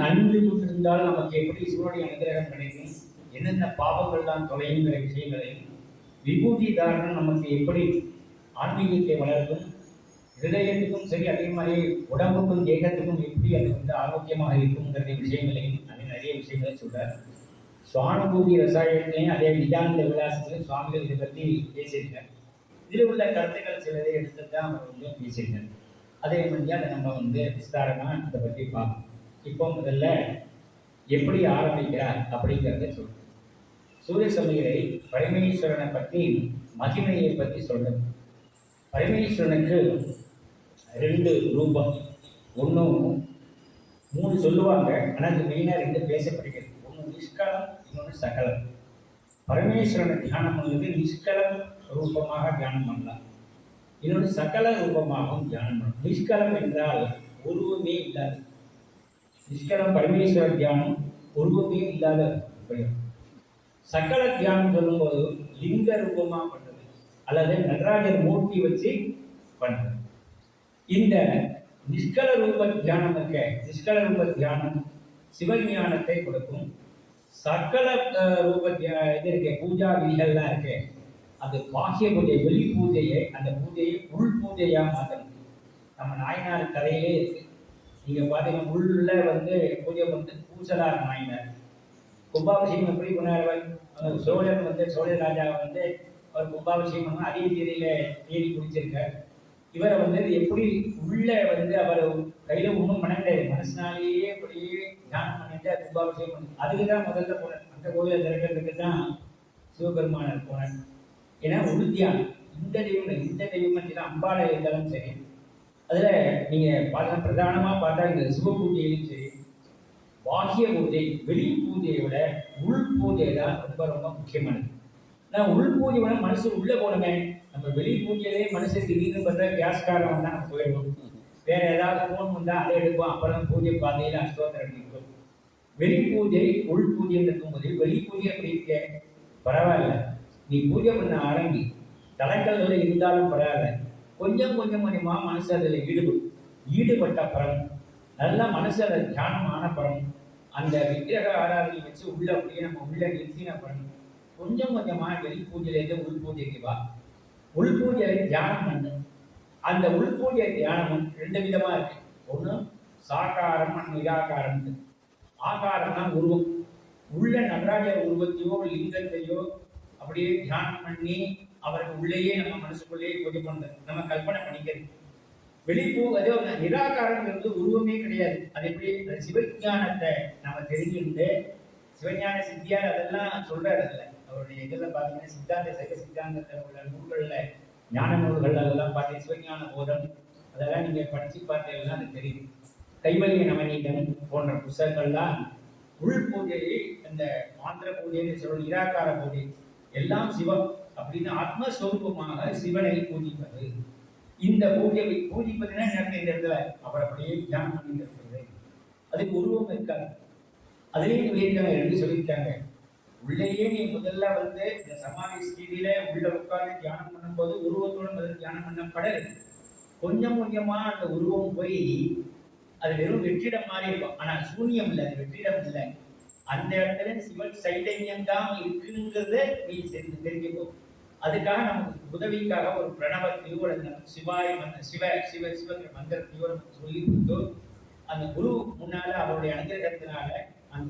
நன்கு இருந்தால் நமக்கு எப்படி சிவனுடைய அனுகிரகம் கிடைக்கும், என்னென்ன பாவங்கள் தான் தொலைங்கிற விஷயங்களை, விபூதி தாரணம் நமக்கு எப்படி ஆன்மீகத்தை வளர்க்கும், ஹிருதயத்துக்கும் சரி அதே மாதிரி உடம்புக்கும் தேகத்துக்கும் எப்படி அது ஆரோக்கியமாக இருக்குங்கிற விஷயங்களையும் அது நிறைய விஷயங்களை சொல்றார். சுவானுபூதி ரசாயனத்திலையும் அதே நிதானந்த விலாசத்திலையும் சுவாமிகள் இதை பற்றி பேசியிருக்கார். இதில் உள்ள கருத்துக்கள் சிலதை எடுத்து தான் அவர் பேசியிருக்கார். அதே மாதிரி அதை நம்ம விஸ்தாரமாக அதை பற்றி பார்ப்போம். இப்போ முதல்ல எப்படி ஆரம்பிக்கிறார் அப்படிங்கிறத சொல்றேன். சூரிய சமயரை பரமேஸ்வரனை பற்றி மகிமையை பற்றி சொல்றது. பரமேஸ்வரனுக்கு 2 ரூபம், ஒன்றும் 3 சொல்லுவாங்க, ஆனால் அது மெயினாக 2 பேசப்படுகிறது. ஒன்று நிஷ்கலம், இன்னொன்று சகலம். பரமேஸ்வரனை தியானம் பண்ணுறது நிஷ்கலம் ரூபமாக தியானம் பண்ணலாம், இன்னொன்று சகல ரூபமாகவும் தியானம் பண்ணலாம். நிஷ்கலம் என்றால் உருவமே இல்லாத, நிஷ்கலம் பரமேஸ்வர தியானம் உருவமே இல்லாத பிரயோகம். சகல தியானம் சொல்லும்போது லிங்க ரூபமாக பண்றது அல்லது நடராஜர் மூர்த்தி வச்சு பண்றது. இந்த நிஷ்கல ரூப தியானம் இருக்க, நிஷ்கல ரூப தியானம் சிவஞானத்தை கொடுக்கும். சகல ரூப இது இருக்க பூஜா விதிகள்லாம் இருக்கு, அது பாக்கிய பூஜை, வெளி பூஜையை, அந்த பூஜையை உள் பூஜையா மாற்றணும். நம்ம நாயனார் கதையிலே இருக்கு. நீங்க பாத்தீங்கன்னா உள்ள பூஜை பூசலார் நாயனார் கும்பாபிஷேகம் எப்படி பண்ணார்? சோழன் சோழ ராஜா அவர் கும்பாபிஷேகம் பண்ண அதே தேதியில தேடி குடிச்சிருக்கார். இவரை எப்படி உள்ள அவர் கையில ஒன்றும் பண்ண கிடையாது, மனசினாலேயே அப்படியே தியானம் பண்ணிட்டு கும்பாபிஷேகம் பண்ணி அதுக்குதான் முதல்ல போனேன். அந்த கோயிலை திறக்கிறதுக்கு தான் சிவபெருமானர் போனேன். ஏன்னா உறுதியான இந்த தெய்வம் அம்பாளை இருந்தாலும் சரி, அதுல நீங்க பார்த்தா பிரதானமா பார்த்தா இந்த சிவ பூஜையிலும் சரி, பாக்கிய பூஜை வெளி பூஜையை விட உள் பூஜை தான் ரொம்ப ரொம்ப முக்கியமானது. நான் உள் பூஜை விட மனசு உள்ள போனமே. நம்ம வெளி பூஜையிலேயே மனுஷன் திடீர்னு பார்த்தா கேஸ்காரம் வந்தா நம்ம போயிடுவோம், வேற ஏதாவது போன் வந்தா அதை எடுப்போம், அப்புறம் பூஜை பாதையில அஷ்டோத்திரம் நிற்கும். வெளி பூஜை உள் பூஜை இருக்கும்போது வெளி பூஜை அப்படி இருக்க பரவாயில்ல, நீ பூஜை பண்ண ஆரம்பி, தடங்கல்கள் இருந்தாலும் பரவாயில்ல, கொஞ்சம் கொஞ்சமா மனசு அதில் ஈடுபட்ட பரம், நல்லா மனசு அதை தியானம் ஆன பரம், அந்த விக்கிரக ஆராதனை வச்சு உள்ள அப்படியே நம்ம உள்ள நிறுத்தின பரம், கொஞ்சம் கொஞ்சமா வெளி பூஜையிலேருந்து உள் பூஜைக்கு வா. உள் பூஜையை தியானம் பண்ணு. அந்த உள் பூஜை தியானமும் 2 விதமா இருக்கு. ஒன்று சாகாரம், நிராகாரம். ஆகாரம் தான் உருவம். உள்ள நடராஜர் உருவத்தையோ லிங்கத்தையோ அப்படியே தியானம் பண்ணி அவருக்கு உள்ளேயே நம்ம மனசுக்குள்ளேயே பூஜை பண்றது, நம்ம கல்பனை பண்ணிக்கிறது. வெளிப்பூ அதே நிராகாரங்கிறது உருவமே கிடையாது. அது எப்படி சிவஞானத்தை நம்ம தெரிஞ்சுட்டு, சிவஞான சித்தியார் அதெல்லாம் சொல்றாரு. அதில் அவருடைய இதில் பார்த்தீங்கன்னா சித்தாந்த சைவ சித்தாந்தத்தில் உள்ள நூல்களில், ஞான நூல்கள் அதெல்லாம் பார்த்து சிவஞான போதம் அதெல்லாம் நீங்க படிச்சு பார்த்தீங்கன்னா அது தெரியும். கைவல்ய நவநீதம் போன்ற புத்தகங்கள்லாம் உள் பூஜையை, அந்த மாந்திர பூஜைன்னு சொல்ற நிராகார பூஜை எல்லாம் சிவம் அப்படின்னு ஆத்மஸ்வரூபமாக சிவனை பூஜிப்பது. இந்த பூஜையை பூஜிப்பதுன்னா எனக்கு இந்த இடத்துல அவர் அப்படியே தியானம் பண்ணிட்டு இருக்கிறது, அதுக்கு உருவம் இருக்காது. அதுலேயும் சொல்லியிருக்காங்க, 2 சொல்லியிருக்காங்க. உள்ளேயே நீ முதல்ல இந்த சமாதி ஸ்திதியில உள்ள உட்கார்ந்து தியானம் பண்ணும்போது உருவத்தோட முதல்ல தியானம் பண்ணப்படல். கொஞ்சம் கொஞ்சமா அந்த உருவம் போய் அது வெறும் வெற்றிடம் மாதிரி இருக்கும், ஆனா சூன்யம் இல்லை, அது வெற்றிடம் இல்லை. அந்த இடத்துல சிவன் சைதன்யம் தான் இருக்குங்கிறத நீ தெரிஞ்சுக்கோ. அதுக்காக நமக்கு உதவிக்காக ஒரு பிரணவத்தையோ அல்லது சிவாய சிவங்கிற மந்திரத்தையோ நம்ம சொல்லி கொடுத்தோ, அந்த குரு முன்னால அவருடைய அனுகிரகத்தினால அந்த